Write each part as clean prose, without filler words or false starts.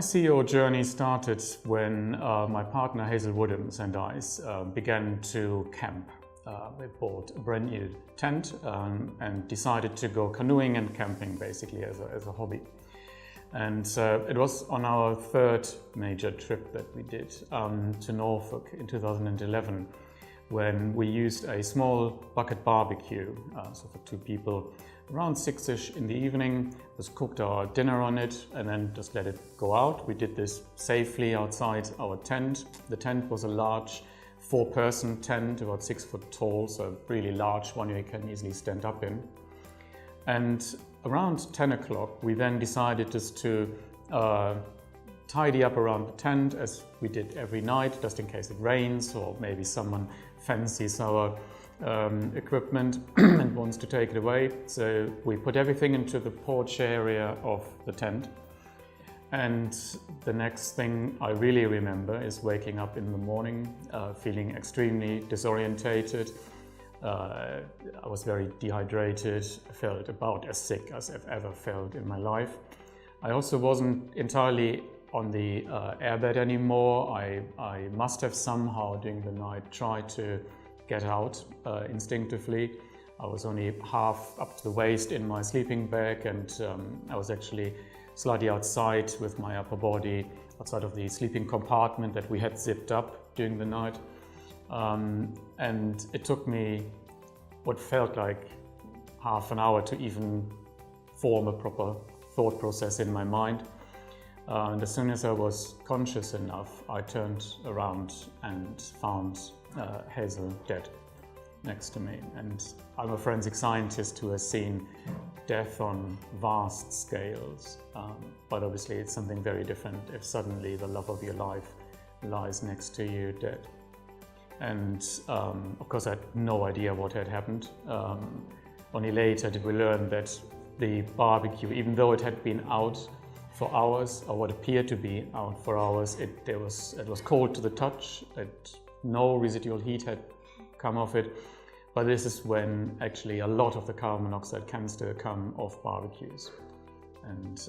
CEO journey started when my partner Hazel Woodhams and I began to camp. We bought a brand new tent and decided to go canoeing and camping basically as a hobby. And it was on our third major trip that we did to Norfolk in 2011, when we used a small bucket barbecue, so for two people, around 6-ish in the evening, just cooked our dinner on it and then just let it go out. We did this safely outside our tent. The tent was a large 4-person tent, about 6 foot tall, so a really large one you can easily stand up in. And around 10 o'clock, we then decided just to tidy up around the tent, as we did every night, just in case it rains or maybe someone fancies our equipment and wants to take it away. So we put everything into the porch area of the tent. And the next thing I really remember is waking up in the morning, feeling extremely disorientated. I was very dehydrated. I felt about as sick as I've ever felt in my life. I also wasn't entirely on the airbed anymore. I must have somehow during the night tried to get out instinctively. I was only half up to the waist in my sleeping bag, and I was actually slightly outside with my upper body, outside of the sleeping compartment that we had zipped up during the night. And it took me what felt like half an hour to even form a proper thought process in my mind. And as soon as I was conscious enough, I turned around and found Hazel dead next to me. And I'm a forensic scientist who has seen death on vast scales, but obviously it's something very different if suddenly the love of your life lies next to you dead. And of course I had no idea what had happened. Only later did we learn that the barbecue, even though it had been out for hours, or what appeared to be out for hours, it was cold to the touch. No residual heat had come off it. But this is when actually a lot of the carbon monoxide can still come off barbecues. And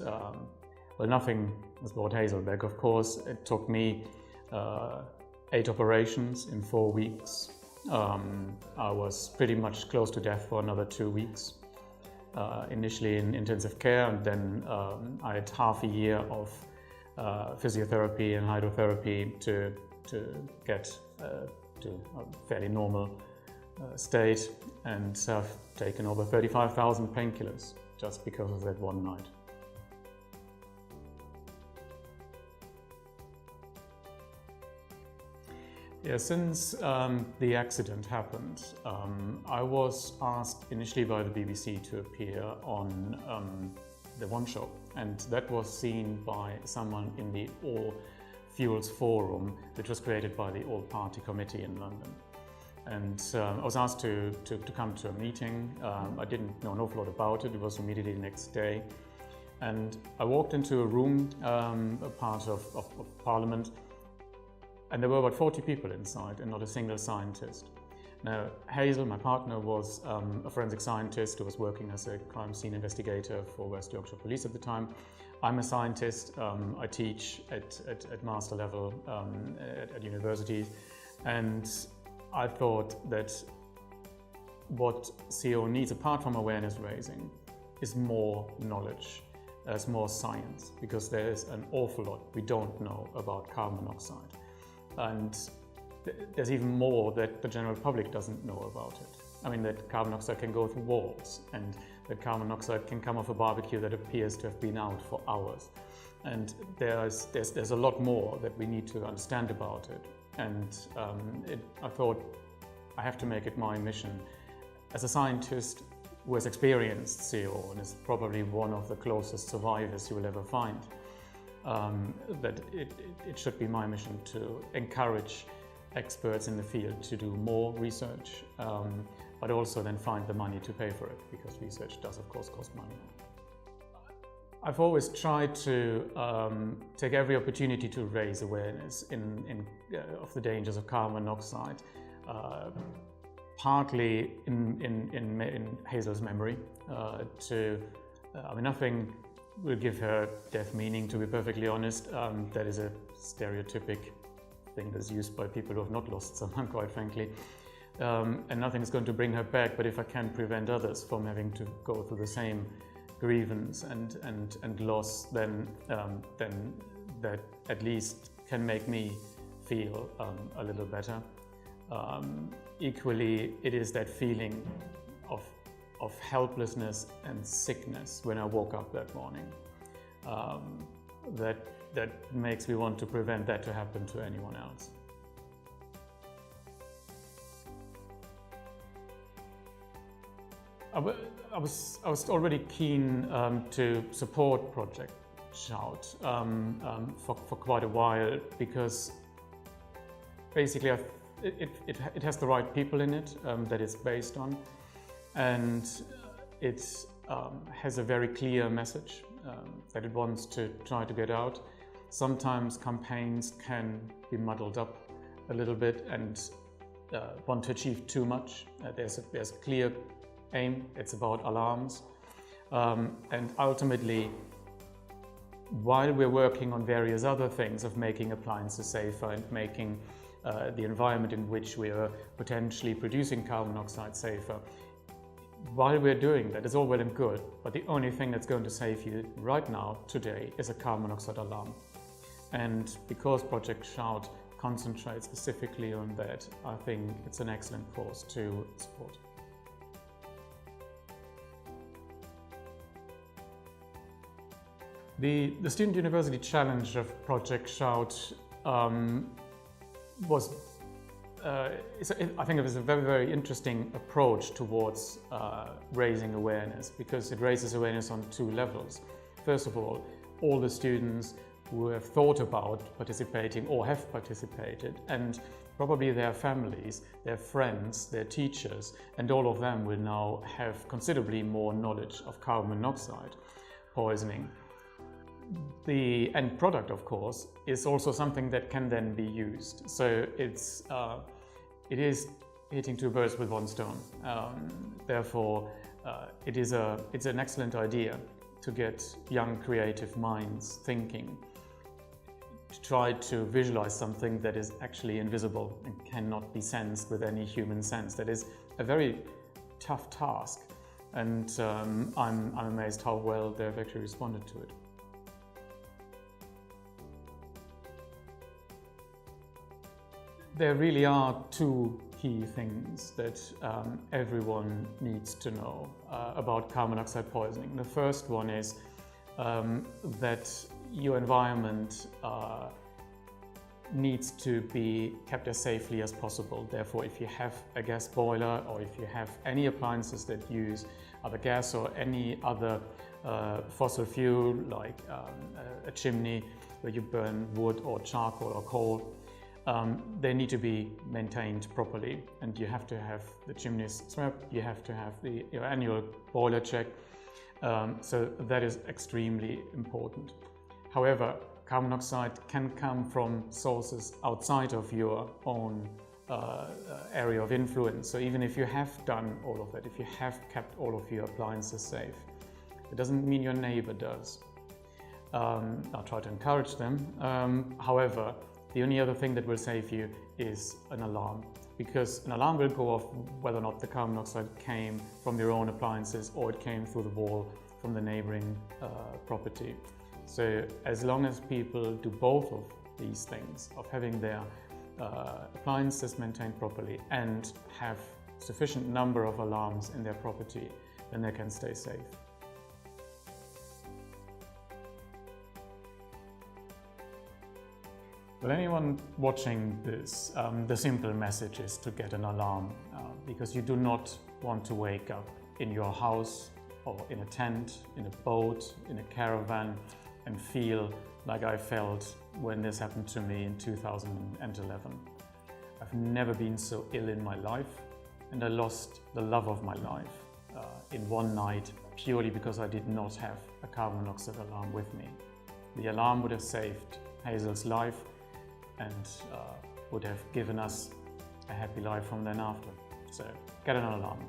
well, nothing was brought Hazel back, of course. It took me 8 operations in 4 weeks. I was pretty much close to death for another 2 weeks. Initially in intensive care, and then I had half a year of physiotherapy and hydrotherapy to get to a fairly normal state, and have taken over 35,000 painkillers just because of that one night. Yeah, since the accident happened, I was asked initially by the BBC to appear on the One Show, and that was seen by someone in the All Fuels Forum, which was created by the All Party Committee in London. And I was asked to come to a meeting. I didn't know an awful lot about it. It was immediately the next day. And I walked into a room, a part of Parliament, and there were about 40 people inside and not a single scientist. Now, Hazel, my partner, was a forensic scientist who was working as a crime scene investigator for West Yorkshire Police at the time. I'm a scientist. I teach at master level at universities. And I thought that what CO needs, apart from awareness raising, is more knowledge, is more science, because there is an awful lot we don't know about carbon monoxide. And there's even more that the general public doesn't know about it. I mean, that carbon monoxide can go through walls, and that carbon monoxide can come off a barbecue that appears to have been out for hours. And there's a lot more that we need to understand about it. And I thought I have to make it my mission as a scientist who has experienced CO and is probably one of the closest survivors you will ever find. That it should be my mission to encourage experts in the field to do more research, but also then find the money to pay for it, because research does of course cost money. I've always tried to take every opportunity to raise awareness of the dangers of carbon monoxide, partly in Hazel's memory. I mean, nothing will give her death meaning, to be perfectly honest. That is a stereotypic thing that's used by people who have not lost someone, quite frankly. And nothing is going to bring her back, but if I can prevent others from having to go through the same grievance and loss, then that at least can make me feel a little better. Equally, it is that feeling of helplessness and sickness when I woke up that morning that makes me want to prevent that to happen to anyone else. I was already keen to support Project Shout for quite a while, because basically it has the right people in it that it's based on, and it has a very clear message that it wants to try to get out. Sometimes campaigns can be muddled up a little bit and want to achieve too much. There's a clear aim. It's about alarms, and ultimately, while we're working on various other things of making appliances safer and making the environment in which we are potentially producing carbon monoxide safer, while we're doing that, it's all well and good, but the only thing that's going to save you right now, today, is a carbon monoxide alarm. And because Project Shout concentrates specifically on that, I think it's an excellent cause to support. The Student University Challenge of Project Shout was, I think it was a very, very interesting approach towards raising awareness, because it raises awareness on two levels. First of all the students who have thought about participating or have participated, and probably their families, their friends, their teachers, and all of them will now have considerably more knowledge of carbon monoxide poisoning. The end product, of course, is also something that can then be used. So it is hitting two birds with one stone. Therefore, it's an excellent idea to get young creative minds thinking, to try to visualize something that is actually invisible and cannot be sensed with any human sense. That is a very tough task, and I'm amazed how well they've actually responded to it. There really are two key things that everyone needs to know about carbon monoxide poisoning. The first one is that your environment needs to be kept as safely as possible. Therefore, if you have a gas boiler, or if you have any appliances that use either gas or any other fossil fuel, like a chimney where you burn wood or charcoal or coal, they need to be maintained properly, and you have to have the chimneys swept, you have to have your annual boiler check, so that is extremely important. However, carbon monoxide can come from sources outside of your own area of influence. So even if you have done all of that, if you have kept all of your appliances safe, it doesn't mean your neighbor does. I'll try to encourage them. However, the only other thing that will save you is an alarm, because an alarm will go off whether or not the carbon monoxide came from your own appliances or it came through the wall from the neighboring property. So as long as people do both of these things, of having their appliances maintained properly and have sufficient number of alarms in their property, then they can stay safe. Well, anyone watching this, the simple message is to get an alarm, because you do not want to wake up in your house or in a tent, in a boat, in a caravan, and feel like I felt when this happened to me in 2011. I've never been so ill in my life, and I lost the love of my life in one night, purely because I did not have a carbon monoxide alarm with me. The alarm would have saved Hazel's life and would have given us a happy life from then after. So get an alarm.